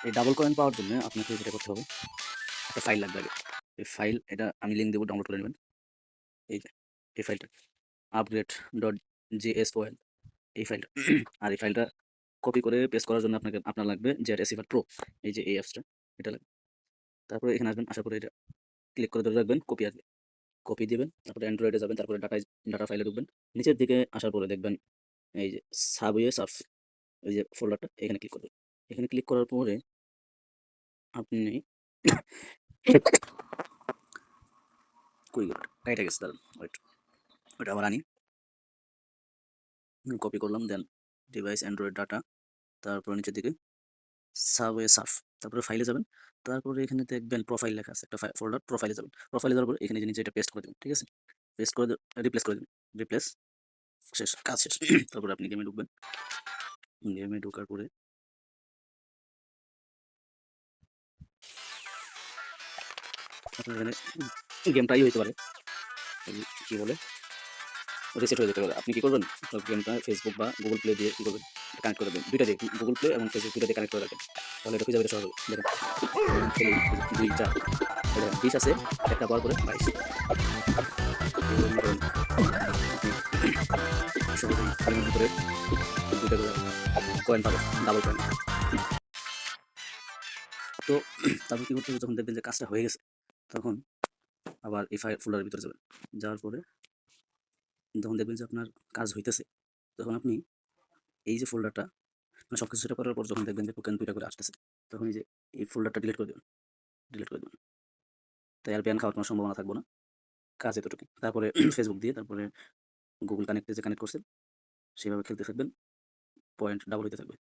এই double coin পাওয়ার জন্য আপনাকে যেটা করতে হবে, একটা ফাইল লাগবে আগে। এই ফাইল এটা আমি লিঙ্ক দেবো, ডাউনলোড করে নেবেন। এই যে এই ফাইলটা upgrade.jsol, এই ফাইলটা। আর এই ফাইলটা কপি করে পেস্ট করার জন্য আপনার লাগবে জেট রিসিভার প্রো, এই যে এই অ্যাপসটা, এটা লাগবে। তারপরে এখানে আসবেন, আসার পরে এটা ক্লিক করে ধরে রাখবেন, কপি আসবে, কপি দিবেন। তারপরে অ্যান্ড্রয়েডে যাবেন, তারপরে ডাটা ফাইলে ঢুকবেন। নিচের দিকে আসার পরে দেখবেন এই যে সাবওয়ে সার্ফ, এই যে ফোল্ডারটা, এখানে ক্লিক করবেন। এখানে ক্লিক করার পরে আপনি কই গেল, কাইটা গেছে, দাঁড়ান ওয়েট, ওটা আবার আনি। কপি করলাম, দেন ডিভাইস অ্যান্ড্রয়েড ডাটা, তারপরে নিচের দিকে সাবওয়ে সার্ফ, তারপরে ফাইলে যাবেন। তারপরে এখানে দেখবেন প্রোফাইল লেখা আছে, একটা ফোল্ডার, প্রোফাইলে যাবেন। প্রোফাইলে যাওয়ার পরে এখানে যে নিচে এটা পেস্ট করে দেবেন, ঠিক আছে? পেস্ট করে রিপ্লেস করে দেবেন, রিপ্লেস, শেষ, কাজ শেষ। তারপরে আপনি গেমে ঢুকবেন। গেমে ঢোকার পরে আপনার এখানে গেমটাই হইতে পারে, কি বলে, রিসেট হয়ে যেতে পারে। আপনি কি করবেন, আপনার গেমটা ফেসবুক বা গুগল প্লে দিয়ে কি করবেন, কানেক্ট করে দেবেন। দুইটা দিয়ে, গুগল প্লে এবং ফেসবুক, দুইটা দিয়ে কানেক্ট করে রাখবেন। তাহলে এটা খুঁজে পেতে সহজ হবে। দেখেন খেলি, 2 4, দেখেন 20 আছে, একটা পাওয়ার পরে 22। এরকম ধরেন আপনি সহজেই গেমের ভিতরে দুইটা করে কয়েন পাবেন, ডাবল কয়েন। তো তারপর কি করতে হবে, যখন দেখবেন যে কাজটা হয়ে গেছে, তখন আবার এই ফাইল ফোল্ডারের ভিতরে যাবেন। যাওয়ার পরে যখন দেখবেন যে আপনার কাজ হইতেছে, তখন আপনি এই যে ফোল্ডারটা, মানে সবকিছু সেট করার পর যখন দেখবেন যে টোকেন 2টা করে আসতেছে, তখন এই যে এই ফোল্ডারটা ডিলিট করে দেবেন, ডিলিট করে দেবেন। তাই আর ব্যান খাওয়ার কোনো সম্ভাবনা থাকবে না। কাজ এতটুকু। তারপরে ফেসবুক দিয়ে, তারপরে গুগল কানেক্টে যে কানেক্ট করছেন, সেভাবে খেলতে থাকবেন, পয়েন্ট ডাবল হইতে থাকবে।